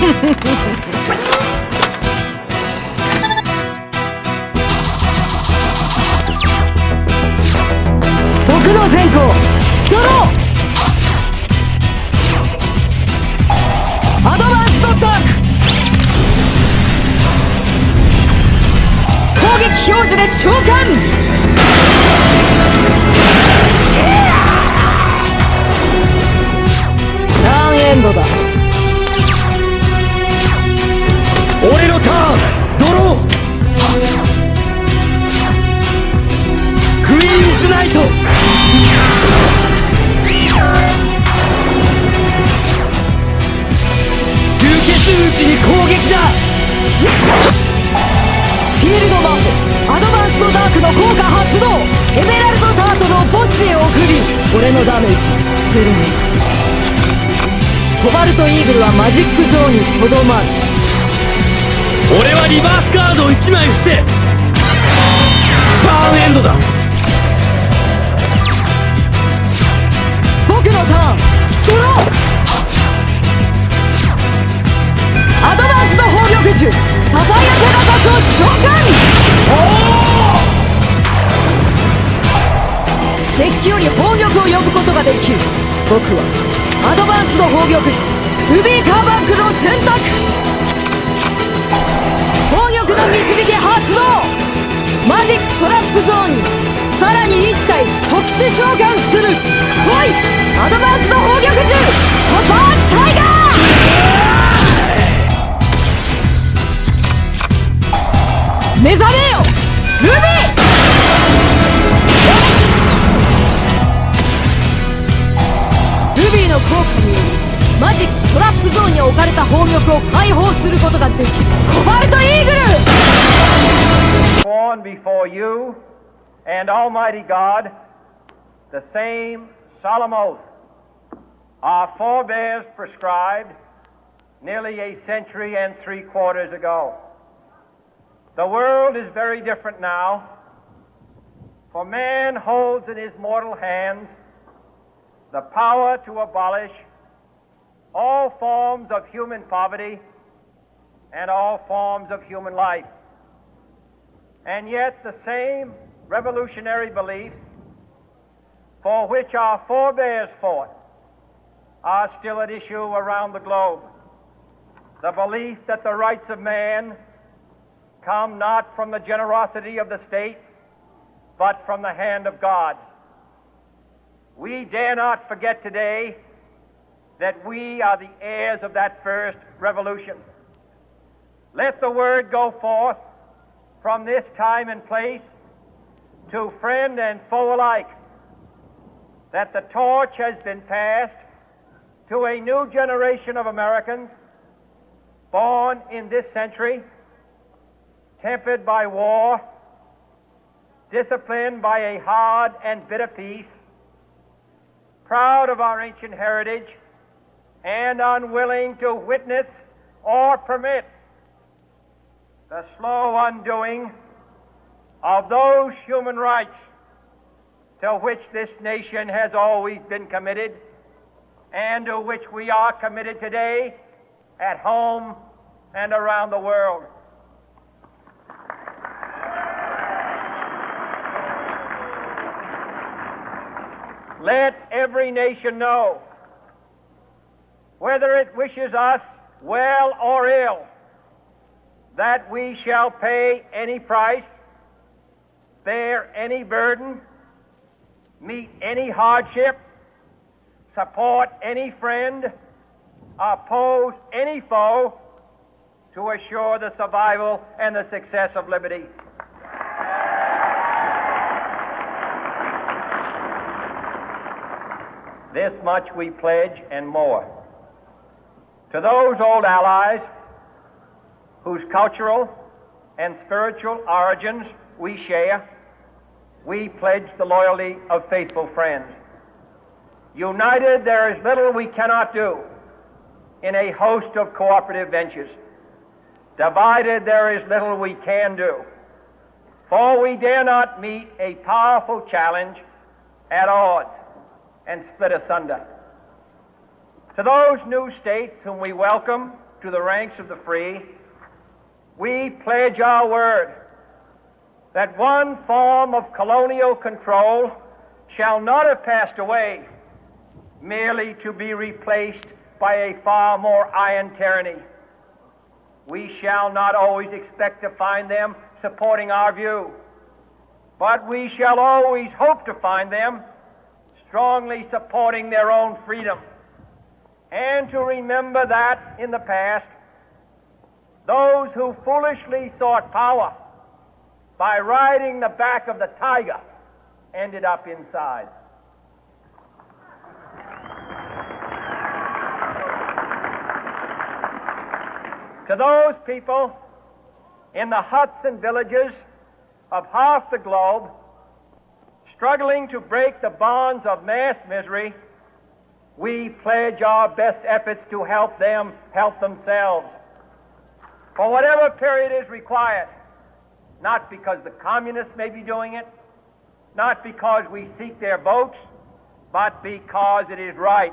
僕の先行ドローアドバンストタック攻撃表示で召喚ターンエンドだ俺のターンドロークイーンズナイト流血打ちに攻撃だフィールド魔法アドバンストダークの効果発動エメラルドタートの墓地へ送り俺のダメージゼロにコバルトイーグルはマジックゾーンにとどまる俺はリバースカードを1枚伏せターンエンドだ僕のターンドローアドバンスの砲力銃サファイアペガサスを召喚デッキより砲力を呼ぶことができる僕はアドバンスの砲力銃ルビーカーバンクの選択砲力の導き発動マジックトラップゾーンにさらに1体特殊召喚する来いアドバンスの砲力銃トパーツタイガー目覚めよルビールビーの効果によりマジックトラップゾーンに置かれた砲力を解放することができるコバルトイーグル Sworn before you and Almighty God the same solemn oath our forebears prescribed nearly a century and 3/4 ago. The world is very different now, for man holds in his mortal hands the power to abolish all forms of human poverty and all forms of human life. And yet the same revolutionary beliefs for which our forebears fought are still at issue around the globe. The belief that the rights of man come not from the generosity of the state, but from the hand of God. We dare not forget today that we are the heirs of that first revolution. Let the word go forth from this time and place to friend and foe alike that the torch has been passed to a new generation of Americans born in this century, tempered by war, disciplined by a hard and bitter peace, proud of our ancient heritage, and unwilling to witness or permit the slow undoing of those human rights to which this nation has always been committed and to which we are committed today at home and around the world. Let every nation know, whether it wishes us well or ill, that we shall pay any price, bear any burden, meet any hardship, support any friend, oppose any foe to assure the survival and the success of liberty. This much we pledge and more. To those old allies whose cultural and spiritual origins we share, we pledge the loyalty of faithful friends. United, there is little we cannot do in a host of cooperative ventures. Divided, there is little we can do, for we dare not meet a powerful challenge at odds and split asunder. To those new states whom we welcome to the ranks of the free, we pledge our word that one form of colonial control shall not have passed away, merely to be replaced by a far more iron tyranny. We shall not always expect to find them supporting our view, but we shall always hope to find them strongly supporting their own freedom, and to remember that in the past, those who foolishly sought power by riding the back of the tiger ended up inside. To those people in the huts and villages of half the globe struggling to break the bonds of mass misery, we pledge our best efforts to help them help themselves for whatever period is required, not because the communists may be doing it, not because we seek their votes, but because it is right.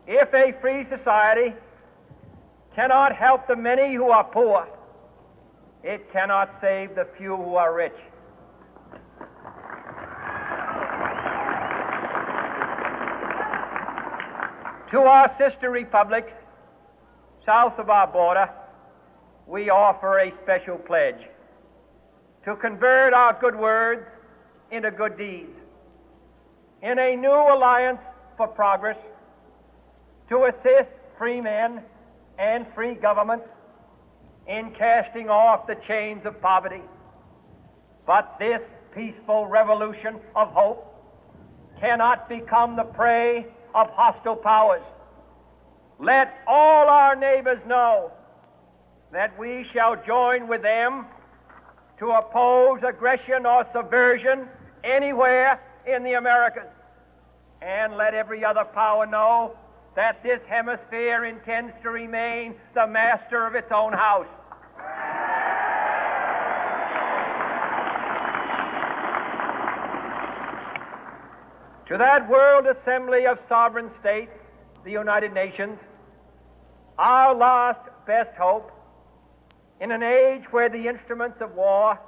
If a free society cannot help the many who are poor, it cannot save the few who are rich. To our sister republics south of our border, we offer a special pledge to convert our good words into good deeds, in a new alliance for progress, to assist free men and free governments in casting off the chains of poverty. But this peaceful revolution of hope cannot become the prey of hostile powers. Let all our neighbors know that we shall join with them to oppose aggression or subversion anywhere in the Americas. And let every other power know that this hemisphere intends to remain the master of its own house. To that World Assembly of Sovereign States, the United Nations, our last best hope, in an age where the instruments of war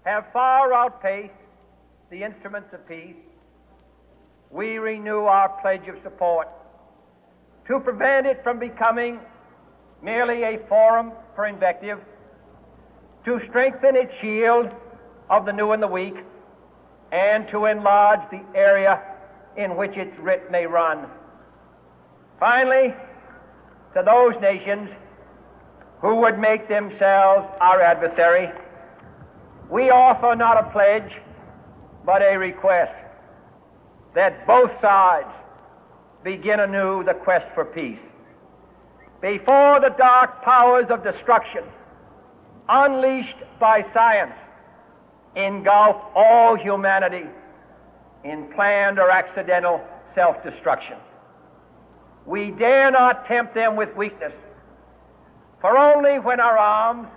have far outpaced the instruments of peace, we renew our pledge of support to prevent it from becoming merely a forum for invective, to strengthen its shield of the new and the weak, and to enlarge the area in which its writ may run. Finally, to those nations who would make themselves our adversary, we offer not a pledge, but a request that both sides begin anew the quest for peace. Before the dark powers of destruction, unleashed by science, engulf all humanity in planned or accidental self-destruction, we dare not tempt them with weakness, for only when our arms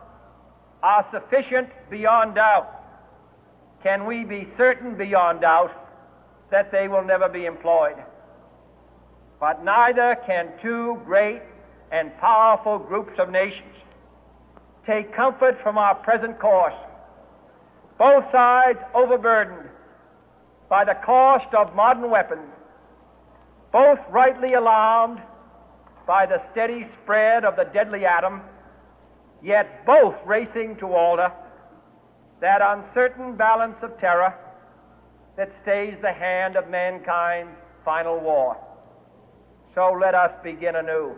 are sufficient beyond doubt can we be certain beyond doubt that they will never be employed. But neither can two great and powerful groups of nations take comfort from our present course, both sides overburdened by the cost of modern weapons, both rightly alarmed by the steady spread of the deadly atom, yet both racing to alter that uncertain balance of terror that stays the hand of mankind's final war. So let us begin anew,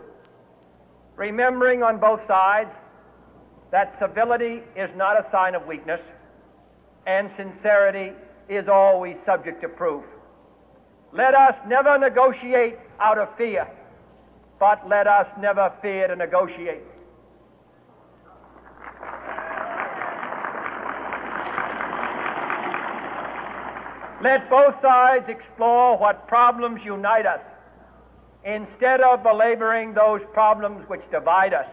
remembering on both sides that civility is not a sign of weakness, and sincerity is always subject to proof. Let us never negotiate out of fear, but let us never fear to negotiate. Let both sides explore what problems unite us, instead of belaboring those problems which divide us.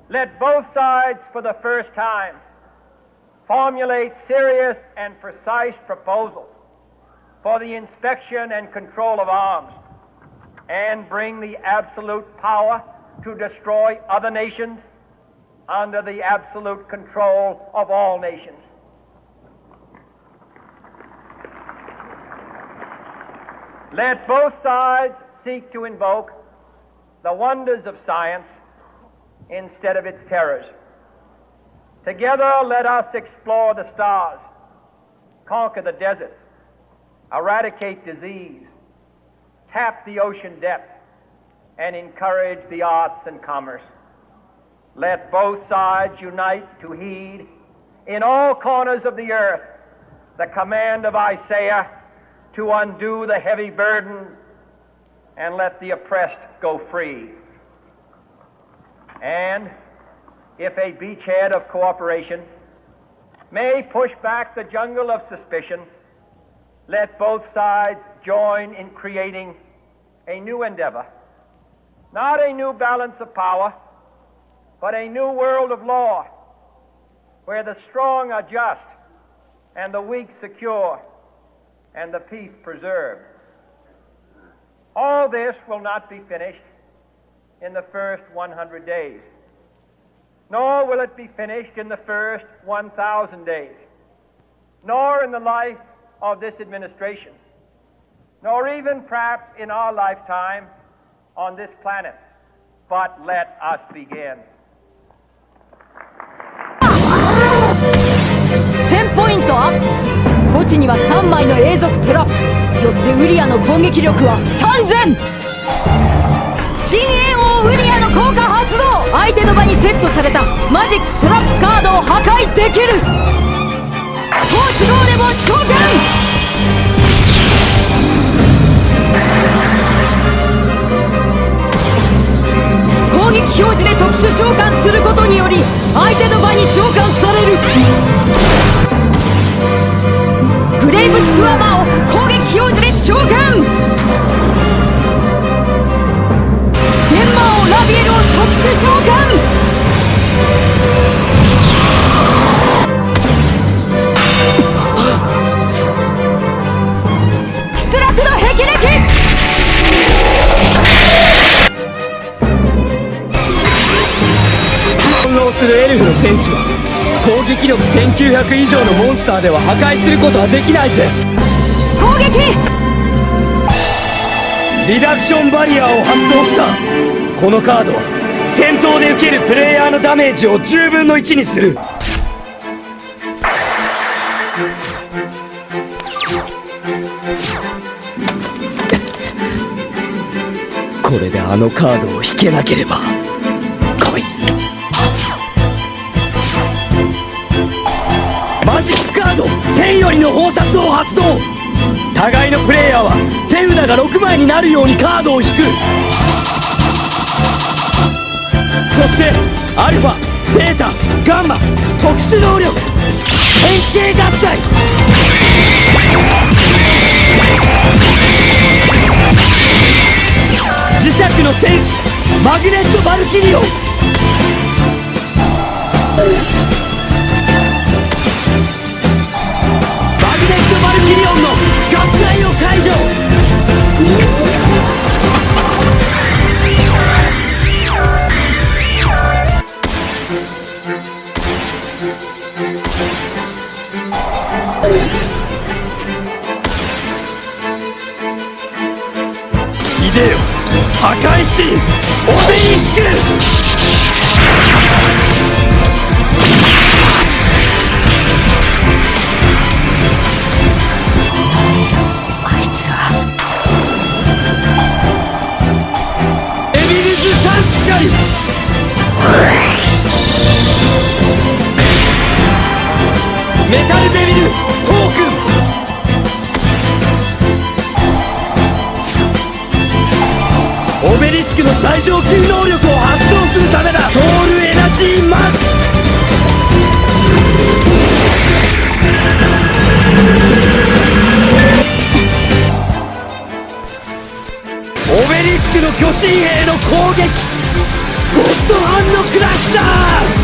Let both sides, for the first time, formulate serious and precise proposals for the inspection and control of arms, and bring the absolute power to destroy other nations under the absolute control of all nations. Let both sides seek to invoke the wonders of science instead of its terrors. Together, let us explore the stars, conquer the deserts, eradicate disease, tap the ocean depths, and encourage the arts and commerce. Let both sides unite to heed in all corners of the earth the command of Isaiah to undo the heavy burden and let the oppressed go free. And if a beachhead of cooperation may push back the jungle of suspicion, let both sides join in creating a new endeavor, not a new balance of power, but a new world of law, where the strong are just and the weak secure and the peace preserved. All this will not be finished in the first 100 days, nor will it be finished in the first 1,000 days, nor in the life of this administration, nor even perhaps in our lifetime on this planet. But let us begin. 1000ポイントアップし、墓地には3枚の永続トラップ。よってウリアの攻撃力は3000。深淵王ウリアの効果発動。相手の場にセットされたマジックトラップカードを破壊できる。トーチゴーレムを召喚。攻撃表示で特殊召喚することにより相手の場に召喚される。グレイブスクワマを攻撃表示で召喚。デンマー王ラビエルを特殊召喚。失落の霹靂。翻弄するエルフの天使は攻撃力1900以上のモンスターでは破壊することはできないぜ。攻撃。リダクションバリアを発動した。このカードは戦闘で受けるプレイヤーのダメージを10分の1にする。これであのカードを引けなければ来い。マジックカード天よりの砲殺を発動。互いのプレイヤーは手札が6枚になるようにカードを引く。そしてアルファ、ベータ、ガンマ、特殊能力変形合体。磁石の戦士マグネット・バルキリオン。マグネット・バルキリオンの合体を解除。いでよ破壊神オベリスク。あいつはエビルズ・サンクチャリ。メタルデビル・トークン。オベリスクの最上級能力を発動するためだ。ソウルエナジーマックス。オベリスクの巨神兵の攻撃。ゴッドハンドクラッシャー。